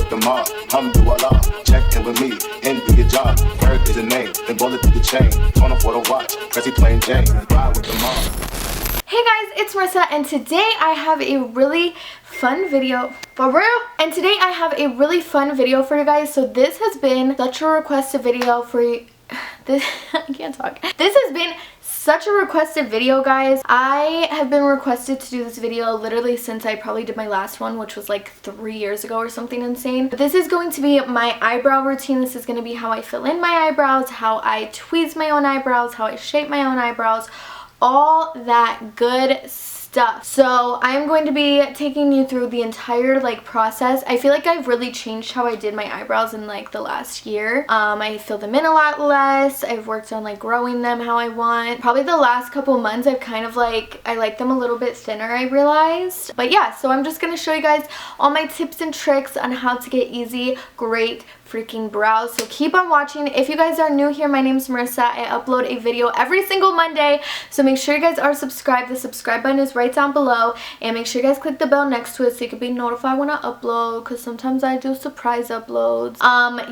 with the mob. Alhamdulillah, check in with me, and do your job. Ferg is the name, then bullet through the chain. Phone up for the watch, cause he playing Jane. Ride with the mob. Hey guys, it's Marissa, and today I have a really fun video for real. And today I have a really fun video for you guys. So this has been such a requested video for you. This I can't talk. This has been such a requested video, guys. I have been requested to do this video literally since I probably did my last one, which was like 3 years ago or something insane. But this is going to be my eyebrow routine. This is going to be how I fill in my eyebrows, how I tweeze my own eyebrows, how I shape my own eyebrows, all that good stuff. So I'm going to be taking you through the entire process. I feel like I've really changed how I did my eyebrows in the last year. I fill them in a lot less. I've worked on growing them how I want. Probably the last couple months I've kind of I like them a little bit thinner, I realized. But yeah, so I'm just going to show you guys all my tips and tricks on how to get easy, great freaking brows. So keep on watching. If you guys are new here, my name is Marissa. I upload a video every single Monday, so make sure you guys are subscribed. The subscribe button is right down below, and make sure you guys click the bell next to it so you can be notified when I upload, because sometimes I do surprise uploads.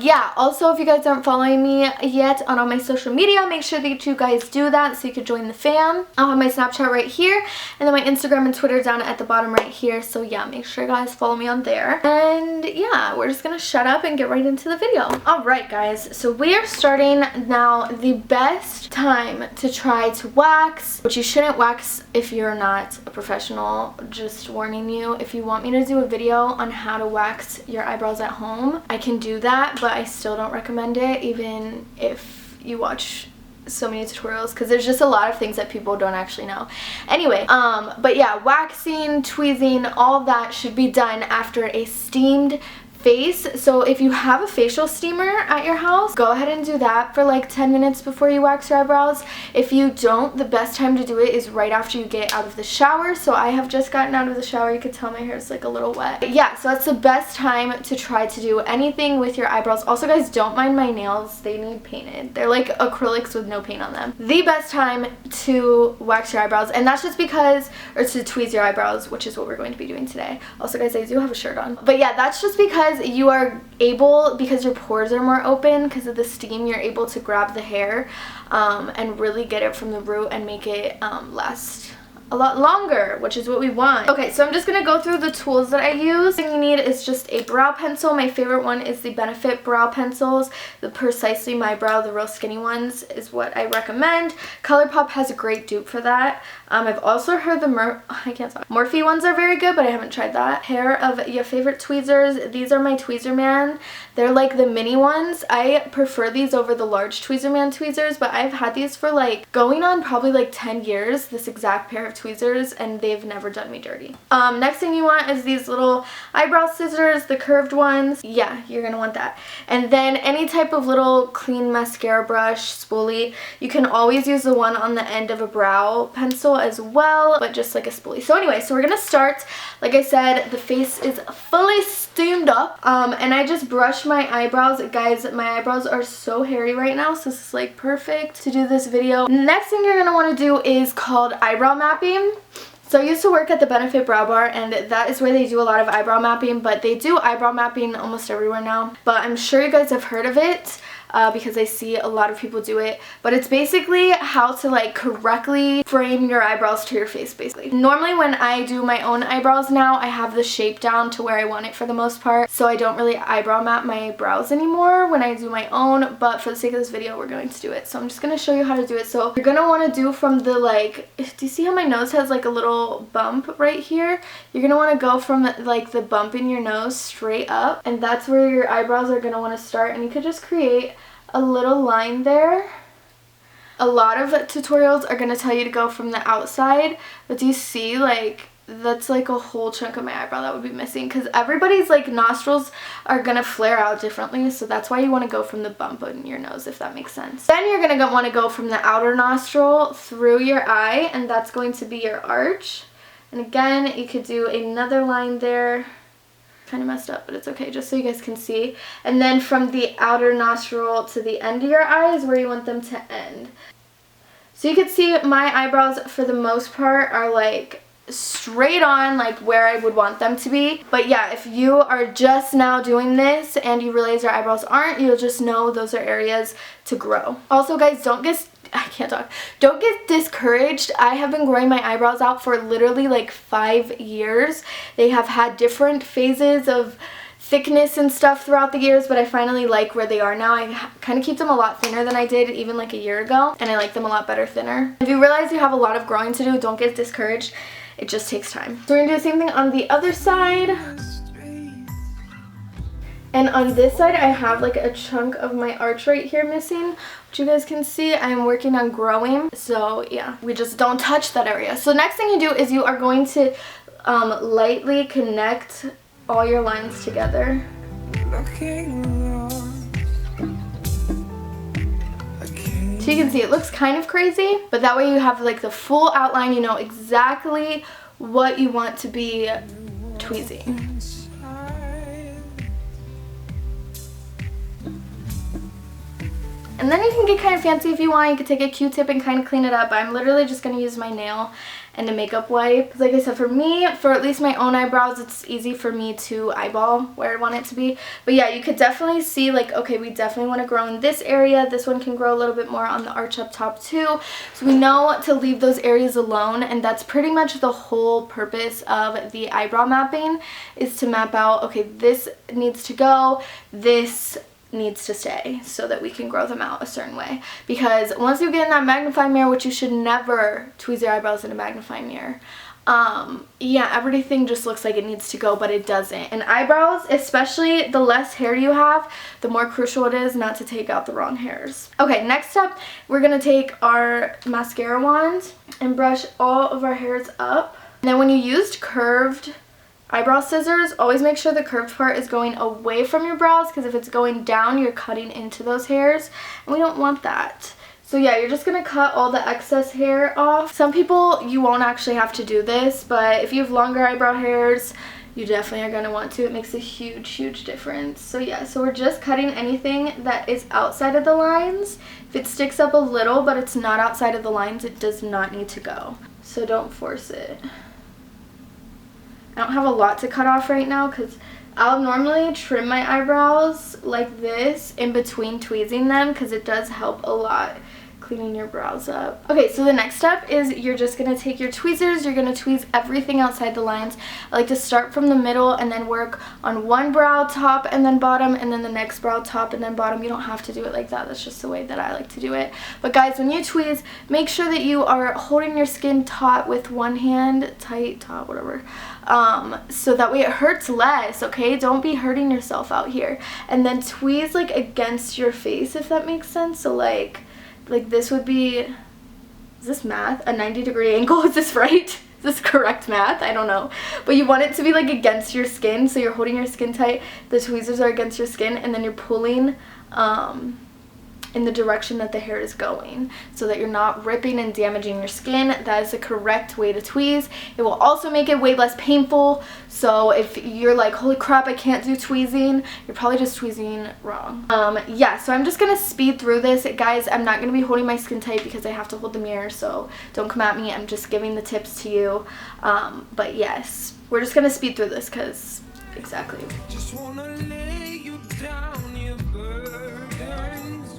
Yeah, also if you guys aren't following me yet on all my social media, make sure that you guys do that so you can join the fam. I'll have my Snapchat right here, and then my Instagram and Twitter down at the bottom right here. So yeah, make sure you guys follow me on there. And yeah, we're just gonna shut up and get right into the video. Alright guys, so we are starting now. The best time to try to wax, which you shouldn't wax if you're not a professional, just warning you. If you want me to do a video on how to wax your eyebrows at home, I can do that, but I still don't recommend it even if you watch so many tutorials, because there's just a lot of things that people don't actually know. Anyway, but yeah, waxing, tweezing, all of that should be done after a steamed face. So if you have a facial steamer at your house, go ahead and do that for 10 minutes before you wax your eyebrows. If you don't, the best time to do it is right after you get out of the shower. So I have just gotten out of the shower. You can tell my hair is a little wet. But yeah, so that's the best time to try to do anything with your eyebrows. Also guys, don't mind my nails. They need painted. They're like acrylics with no paint on them. The best time to wax your eyebrows, and that's just because, or to tweeze your eyebrows, which is what we're going to be doing today. Also guys, I do have a shirt on. But yeah, that's just because you are able, because your pores are more open because of the steam, you're able to grab the hair and really get it from the root and make it last a lot longer, which is what we want. Okay, so I'm just gonna go through the tools that I use. The thing you need is just a brow pencil. My favorite one is the Benefit brow pencils. The Precisely My Brow, the real skinny ones, is what I recommend. ColourPop has a great dupe for that. I've also heard the Morphe ones are very good, but I haven't tried that. Pair of your favorite tweezers. These are my Tweezerman. They're like the mini ones. I prefer these over the large Tweezerman tweezers, but I've had these for going on probably 10 years, this exact pair of tweezers, and they've never done me dirty. Next thing you want is these little eyebrow scissors, the curved ones. Yeah, you're gonna want that. And then any type of little clean mascara brush, spoolie. You can always use the one on the end of a brow pencil as well, but just like a spoolie. So anyway, so we're gonna start. Like I said, the face is fully steamed up, and I just brush my eyebrows. Guys, my eyebrows are so hairy right now, so this is perfect to do this video. Next thing you're gonna want to do is called eyebrow mapping. So I used to work at the Benefit Brow Bar, and that is where they do a lot of eyebrow mapping, but they do eyebrow mapping almost everywhere now. But I'm sure you guys have heard of it. Because I see a lot of people do it, but it's basically how to correctly frame your eyebrows to your face, basically. Normally when I do my own eyebrows now, I have the shape down to where I want it for the most part, so I don't really eyebrow map my brows anymore when I do my own, but for the sake of this video, we're going to do it. So I'm just going to show you how to do it. So you're going to want to do from the do you see how my nose has a little bump right here? You're going to want to go from the bump in your nose straight up, and that's where your eyebrows are going to want to start, and you could just create a little line there. A lot of tutorials are going to tell you to go from the outside, but do you see that's a whole chunk of my eyebrow that would be missing, because everybody's nostrils are going to flare out differently, so that's why you want to go from the bump in your nose, if that makes sense. Then you're going to want to go from the outer nostril through your eye, and that's going to be your arch. And again, you could do another line there. Kind of messed up, but it's okay, just so you guys can see. And then from the outer nostril to the end of your eye is where you want them to end. So you can see my eyebrows for the most part are straight on like where I would want them to be. But yeah, if you are just now doing this and you realize your eyebrows aren't, you'll just know those are areas to grow. Also guys, don't get discouraged. I have been growing my eyebrows out for literally like 5 years. They have had different phases of thickness and stuff throughout the years, but I finally like where they are now. I kind of keep them a lot thinner than I did even like a year ago, and I like them a lot better thinner. If you realize you have a lot of growing to do, don't get discouraged. It just takes time. So we're gonna do the same thing on the other side. And on this side, I have like a chunk of my arch right here missing, which you guys can see. I'm working on growing. So yeah, we just don't touch that area. So next thing you do is you are going to lightly connect all your lines together. So you can see it looks kind of crazy, but that way you have like the full outline, you know exactly what you want to be tweezing. And then you can get kind of fancy if you want. You could take a Q-tip and kind of clean it up. I'm literally just going to use my nail and a makeup wipe. Like I said, for me, for at least my own eyebrows, it's easy for me to eyeball where I want it to be. But yeah, you could definitely see like, okay, we definitely want to grow in this area. This one can grow a little bit more on the arch up top too. So we know to leave those areas alone, and that's pretty much the whole purpose of the eyebrow mapping, is to map out, okay, this needs to go, this needs to stay, so that we can grow them out a certain way. Because once you get in that magnifying mirror, which you should never tweeze your eyebrows in a magnifying mirror, yeah, everything just looks like it needs to go, but it doesn't. And eyebrows, especially the less hair you have, the more crucial it is not to take out the wrong hairs. Okay, next up, we're gonna take our mascara wand and brush all of our hairs up. And then when you used curved eyebrow scissors, always make sure the curved part is going away from your brows, because if it's going down, you're cutting into those hairs, and we don't want that. So yeah, you're just gonna cut all the excess hair off. Some people, you won't actually have to do this, but if you have longer eyebrow hairs, you definitely are gonna want to. It makes a huge, huge difference. So yeah, so we're just cutting anything that is outside of the lines. If it sticks up a little, but it's not outside of the lines, it does not need to go. So don't force it. I don't have a lot to cut off right now because I'll normally trim my eyebrows like this in between tweezing them, because it does help a lot cleaning your brows up. Okay, so the next step is you're just going to take your tweezers, you're going to tweeze everything outside the lines. I like to start from the middle and then work on one brow top and then bottom, and then the next brow top and then bottom. You don't have to do it like that. That's just the way that I like to do it. But guys, when you tweeze, make sure that you are holding your skin taut with one hand, tight, taut, whatever. So that way it hurts less, okay? Don't be hurting yourself out here. And then tweeze like against your face, if that makes sense. So like this would be, is this math? A 90-degree angle? Is this right? Is this correct math? I don't know. But you want it to be like against your skin, so you're holding your skin tight, the tweezers are against your skin, and then you're pulling in the direction that the hair is going, so that you're not ripping and damaging your skin. That is the correct way to tweeze. It will also make it way less painful. So if you're like, holy crap, I can't do tweezing, you're probably just tweezing wrong. Yeah, so I'm just gonna speed through this. Guys, I'm not gonna be holding my skin tight because I have to hold the mirror, so don't come at me. I'm just giving the tips to you. But yes, we're just gonna speed through this because exactly. Just wanna lay you down, your burdens.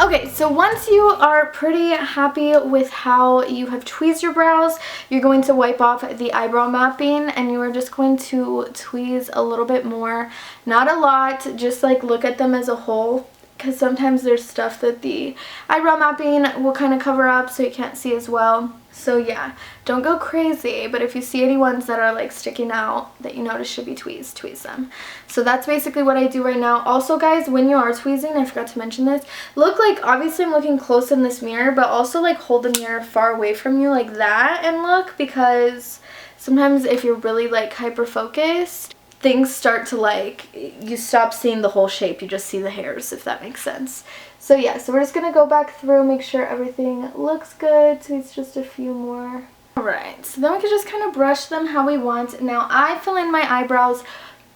Okay, so once you are pretty happy with how you have tweezed your brows, you're going to wipe off the eyebrow mapping, and you are just going to tweeze a little bit more. Not a lot, just like look at them as a whole, because sometimes there's stuff that the eyebrow mapping will kind of cover up so you can't see as well. So yeah, don't go crazy, but if you see any ones that are like sticking out that you notice should be tweezed, tweeze them. So that's basically what I do right now. Also guys, when you are tweezing, I forgot to mention this, look like, obviously I'm looking close in this mirror, but also like hold the mirror far away from you like that and look, because sometimes if you're really like hyper focused, things start to like, you stop seeing the whole shape, you just see the hairs, if that makes sense. So yeah, so we're just going to go back through, make sure everything looks good, tweeze just a few more. Alright, so then we can just kind of brush them how we want. Now I fill in my eyebrows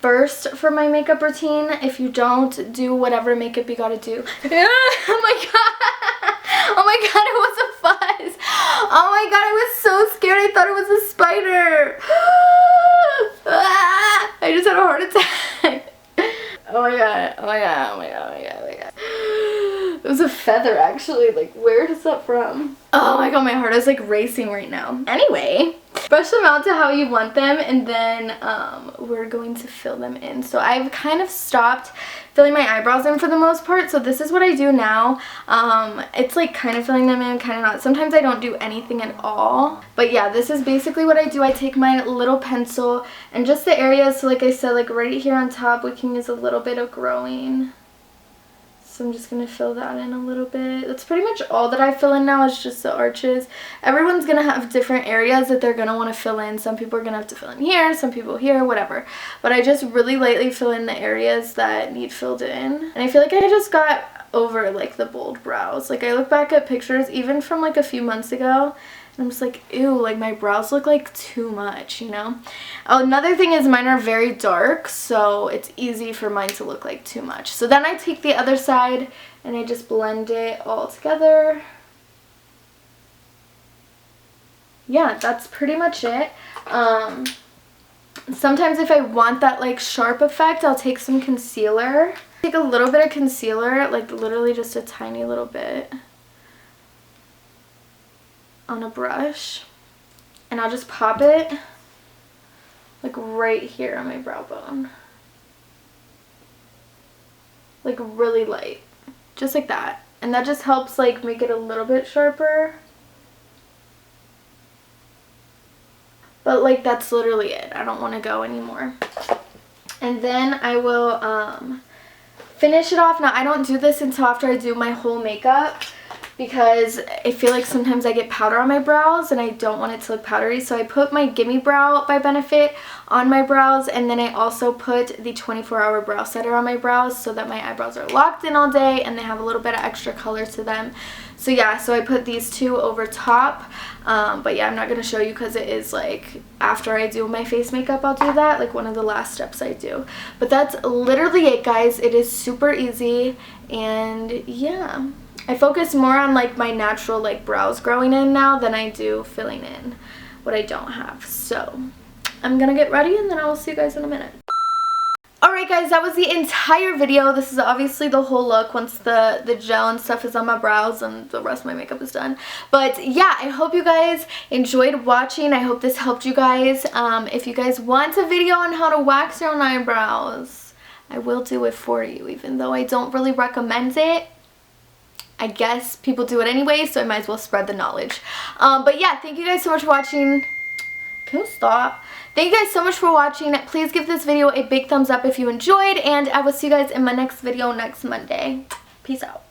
first for my makeup routine. If you don't, do whatever makeup you gotta do. Oh my god. Oh my god, it was a fuzz. Oh my god, I was so scared. I thought it was a spider. I just had a heart attack. Oh my god. Oh my god. Oh my god. Oh my god. Oh my god. It was a feather, actually. Like, where is that from? Oh my god, my heart is like racing right now. Anyway, brush them out to how you want them, and then we're going to fill them in. So I've kind of stopped filling my eyebrows in for the most part, so this is what I do now. It's like kind of filling them in, kind of not. Sometimes I don't do anything at all, but yeah, this is basically what I do. I take my little pencil and just the areas, so like I said, like right here on top, we can use a little bit of growing. So I'm just going to fill that in a little bit. That's pretty much all that I fill in now, is just the arches. Everyone's going to have different areas that they're going to want to fill in. Some people are going to have to fill in here, some people here, whatever. But I just really lightly fill in the areas that need filled in. And I feel like I just got over like the bold brows. Like, I look back at pictures even from like a few months ago, and I'm just like, ew, like my brows look like too much, you know? Another thing is mine are very dark, so it's easy for mine to look like too much. So then I take the other side and I just blend it all together. Yeah, that's pretty much it. Sometimes if I want that like sharp effect, I'll take some concealer. Take a little bit of concealer, like literally just a tiny little bit, on a brush, and I'll just pop it like right here on my brow bone, like really light, just like that, and that just helps like make it a little bit sharper. But like that's literally it. I don't want to go anymore. And then I will finish it off. Now I don't do this until after I do my whole makeup, because I feel like sometimes I get powder on my brows and I don't want it to look powdery. So I put my Gimme Brow by Benefit on my brows, and then I also put the 24-hour brow setter on my brows so that my eyebrows are locked in all day and they have a little bit of extra color to them. So yeah, so I put these two over top, but yeah, I'm not going to show you because it is like after I do my face makeup I'll do that, like one of the last steps I do. But that's literally it, guys. It is super easy, and yeah, I focus more on like my natural like brows growing in now than I do filling in what I don't have. So I'm gonna get ready and then I will see you guys in a minute. Alright guys, that was the entire video. This is obviously the whole look once the gel and stuff is on my brows and the rest of my makeup is done. But yeah, I hope you guys enjoyed watching. I hope this helped you guys. If you guys want a video on how to wax your own eyebrows, I will do it for you, even though I don't really recommend it. I guess people do it anyway, so I might as well spread the knowledge. But yeah, thank you guys so much for watching. Can you stop? Thank you guys so much for watching. Please give this video a big thumbs up if you enjoyed, and I will see you guys in my next video next Monday. Peace out.